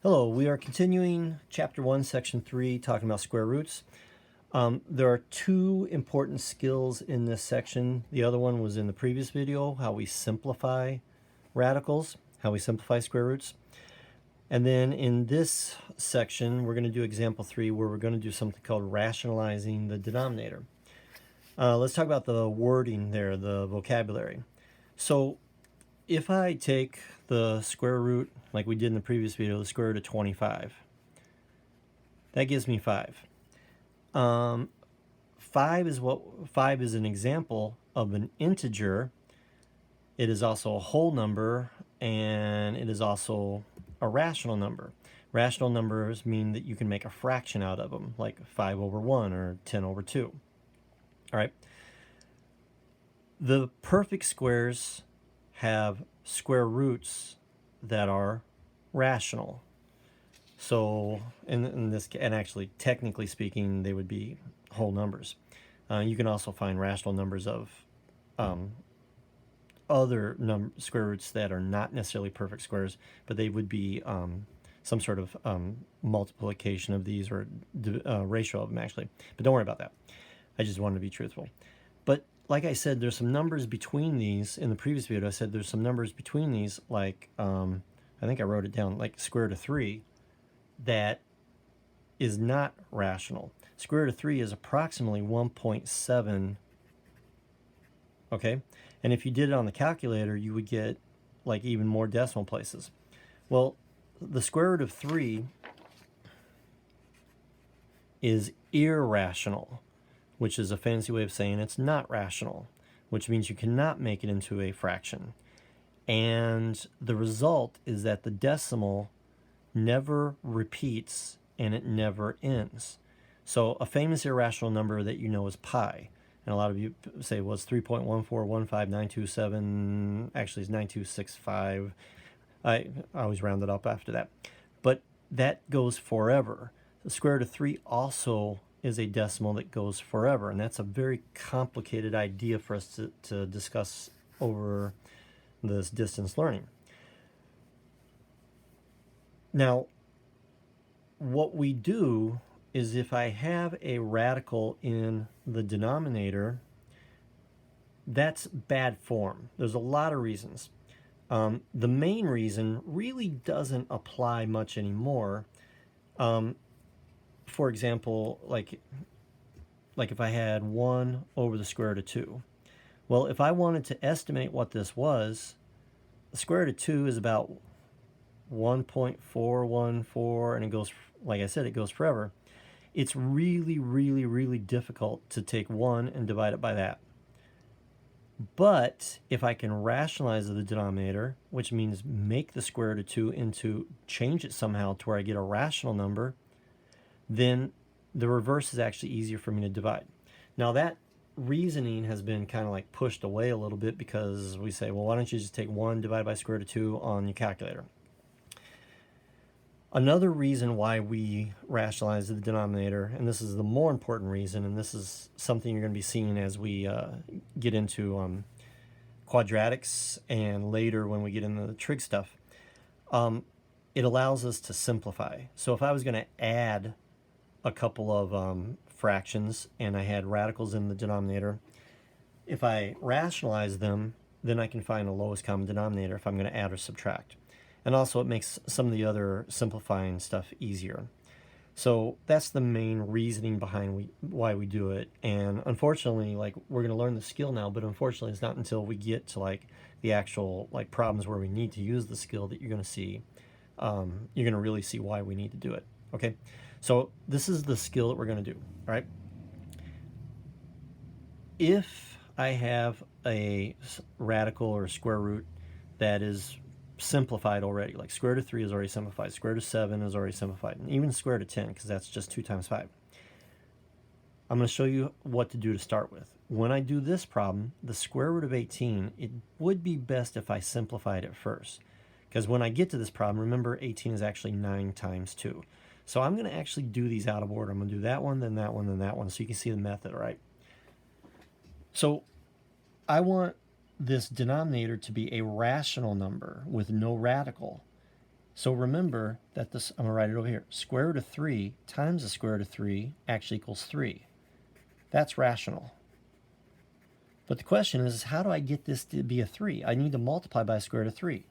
Hello, we are continuing Chapter 1, Section 3, talking about square roots. There are two important skills in this section. The other one was in the previous video, how we simplify radicals, how we simplify square roots. And then in this section, we're going to do example 3, where we're going to do something called rationalizing the denominator. Let's talk about the wording there, the vocabulary. So if I take the square root, like we did in the previous video, the square root of 25, that gives me 5. 5 is an example of an integer. It is also a whole number, and it is also a rational number. Rational numbers mean that you can make a fraction out of them, like 5 over 1 or 10 over 2. All right. The perfect squares have square roots that are rational. So in this, and actually technically speaking, they would be whole numbers. You can also find rational numbers of other square roots that are not necessarily perfect squares, but they would be some sort of multiplication of these, or ratio of them, actually. But don't worry about that. I just wanted to be truthful. But like I said, there's some numbers between these. In the previous video, I said there's some numbers between these, like I think I wrote it down, like square root of 3, that is not rational. Square root of 3 is approximately 1.7. Okay, and if you did it on the calculator, you would get like even more decimal places. Well, the square root of 3 is irrational, which is a fancy way of saying it's not rational, which means you cannot make it into a fraction. And the result is that the decimal never repeats and it never ends. So a famous irrational number that you know is pi. And a lot of you say, well, it's 3.1415927. Actually, it's 9265. I always round it up after that. But that goes forever. The square root of 3 also is a decimal that goes forever. And that's a very complicated idea for us to discuss over this distance learning. Now, what we do is, if I have a radical in the denominator, that's bad form. There's a lot of reasons. The main reason really doesn't apply much anymore. For example, like if I had 1 over the square root of 2. Well, if I wanted to estimate what this was, the square root of 2 is about 1.414, and it goes, like I said, it goes forever. It's really, really, really difficult to take 1 and divide it by that. But if I can rationalize the denominator, which means make the square root of 2 into, change it somehow to where I get a rational number, then the reverse is actually easier for me to divide. Now, that reasoning has been kind of like pushed away a little bit, because we say, well, why don't you just take 1 divided by square root of 2 on your calculator? Another reason why we rationalize the denominator, and this is the more important reason, and this is something you're going to be seeing as we get into quadratics, and later when we get into the trig stuff, it allows us to simplify. So if I was going to add a couple of fractions and I had radicals in the denominator, if I rationalize them, then I can find the lowest common denominator if I'm going to add or subtract. And also it makes some of the other simplifying stuff easier. So that's the main reasoning behind why we do it. And unfortunately, like, we're going to learn the skill now, but unfortunately it's not until we get to like the actual like problems where we need to use the skill that you're going to see, you're going to really see why we need to do it. Okay, so this is the skill that we're going to do. All right, if I have a radical or a square root that is simplified already, like square root of 3 is already simplified, square root of 7 is already simplified, and even square root of 10, because that's just 2 times 5. I'm going to show you what to do to start with. When I do this problem, the square root of 18, it would be best if I simplified it first, because when I get to this problem, remember 18 is actually 9 times 2. So I'm going to actually do these out of order. I'm going to do that one, then that one, then that one, so you can see the method, right? So I want this denominator to be a rational number with no radical. So remember that this, I'm going to write it over here. Square root of 3 times the square root of 3 actually equals 3. That's rational. But the question is, how do I get this to be a 3? I need to multiply by the square root of 3.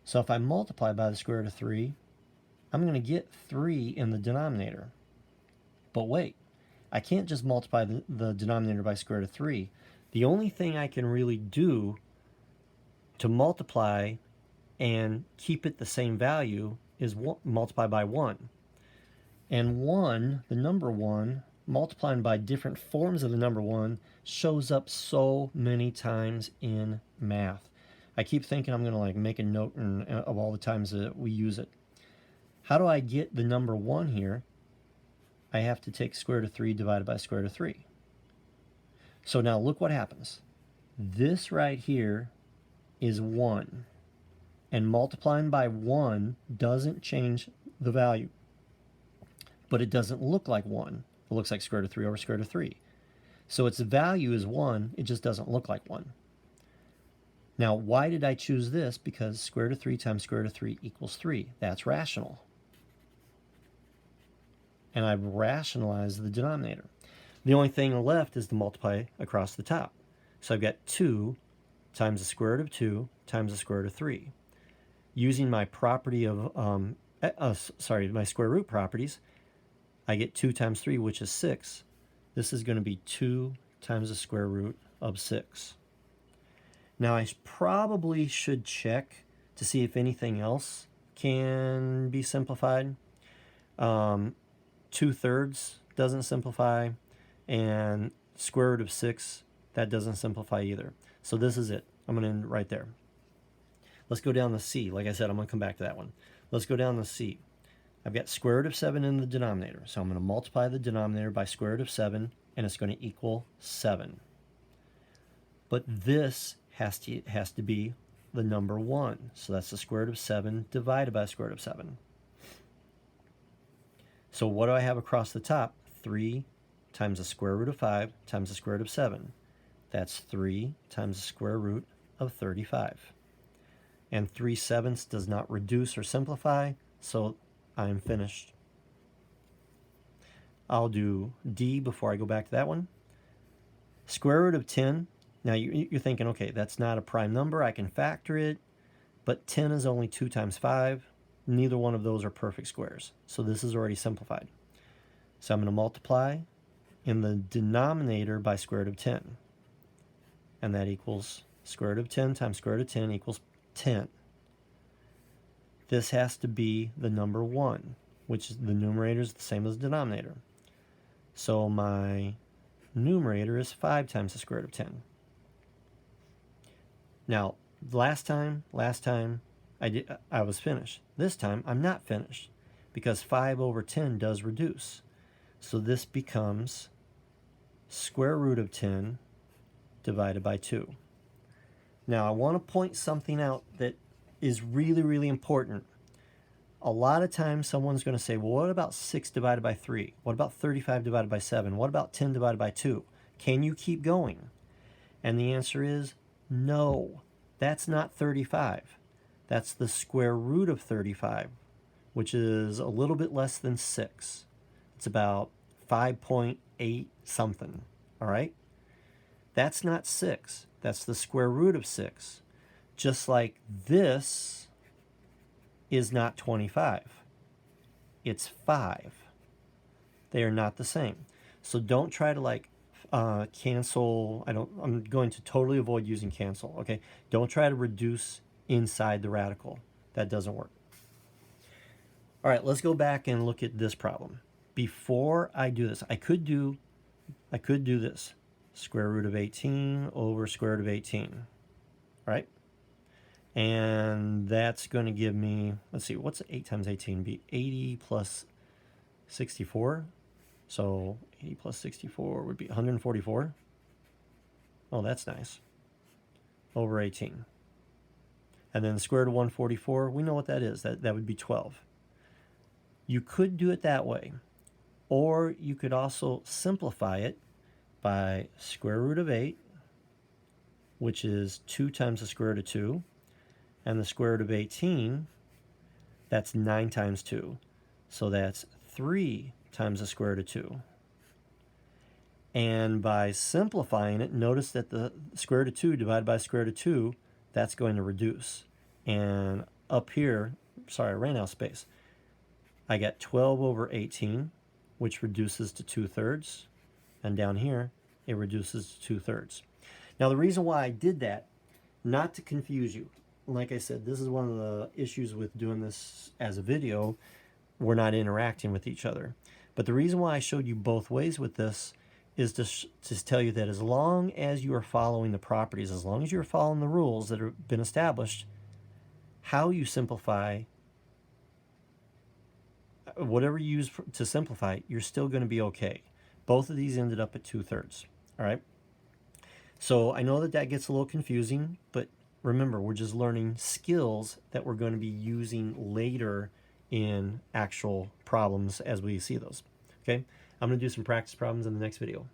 So if I multiply by the square root of 3, I'm going to get 3 in the denominator. But wait, I can't just multiply the denominator by square root of 3. The only thing I can really do to multiply and keep it the same value is multiply by 1. And 1, the number 1, multiplying by different forms of the number 1 shows up so many times in math. I keep thinking I'm going to like make a note of all the times that we use it. How do I get the number 1 here? I have to take square root of 3 divided by square root of 3. So now look what happens. This right here is 1. And multiplying by 1 doesn't change the value. But it doesn't look like 1. It looks like square root of 3 over square root of 3. So its value is 1. It just doesn't look like 1. Now, why did I choose this? Because square root of 3 times square root of 3 equals 3. That's rational. And I've rationalized the denominator. The only thing left is to multiply across the top. So I've got 2 times the square root of 2 times the square root of 3. Using my property of, my square root properties, I get 2 times 3, which is 6. This is going to be 2 times the square root of 6. Now I probably should check to see if anything else can be simplified. 2/3 doesn't simplify, and square root of 6, that doesn't simplify either. So this is it. I'm going to end right there. Let's go down to C. Like I said, I'm going to come back to that one. Let's go down to C. I've got square root of 7 in the denominator. So I'm going to multiply the denominator by square root of 7, and it's going to equal 7. But this has to be the number 1. So that's the square root of 7 divided by the square root of 7. So what do I have across the top? 3 times the square root of 5 times the square root of 7. That's 3 times the square root of 35. And 3/7 does not reduce or simplify, so I'm finished. I'll do D before I go back to that one. Square root of 10. Now you're thinking, okay, that's not a prime number. I can factor it, but 10 is only 2 times 5. Neither one of those are perfect squares, so this is already simplified. So I'm going to multiply in the denominator by square root of 10. And that equals square root of 10 times square root of 10 equals 10. This has to be the number 1, which is the numerator is the same as the denominator. So my numerator is 5 times the square root of 10. Now, last time I was finished. This time I'm not finished because 5 over 10 does reduce. So this becomes square root of 10 divided by 2. Now I want to point something out that is really, really important. A lot of times someone's going to say, well, what about 6 divided by 3? What about 35 divided by 7? What about 10 divided by 2? Can you keep going? And the answer is no. That's not 35. That's the square root of 35, which is a little bit less than 6. It's about 5.8 something, all right? That's not 6. That's the square root of 6. Just like this is not 25. It's 5. They are not the same. So don't try to like cancel. I'm going to totally avoid using cancel, okay? Don't try to reduce inside the radical. That doesn't work. All right, let's go back and look at this problem. Before I do this, I could do this. Square root of 18 over square root of 18, right? And that's going to give me, let's see, what's 8 times 18 be? 80 plus 64. So 80 plus 64 would be 144. Oh, that's nice. Over 18. And then the square root of 144, we know what that is. That would be 12. You could do it that way. Or you could also simplify it by square root of 8, which is 2 times the square root of 2. And the square root of 18, That's 9 times 2. So that's 3 times the square root of 2. And by simplifying it, notice that the square root of 2 divided by square root of 2, that's going to reduce. And up here, sorry, I ran out of space. I got 12 over 18, which reduces to 2/3. And down here, it reduces to 2/3. Now, the reason why I did that, not to confuse you. Like I said, this is one of the issues with doing this as a video. We're not interacting with each other. But the reason why I showed you both ways with this is to tell you that as long as you are following the properties, as long as you're following the rules that have been established, how you simplify, whatever you use to simplify, you're still going to be okay. Both of these ended up at 2/3. All right. So I know that that gets a little confusing, but remember, we're just learning skills that we're going to be using later in actual problems as we see those. Okay. I'm going to do some practice problems in the next video.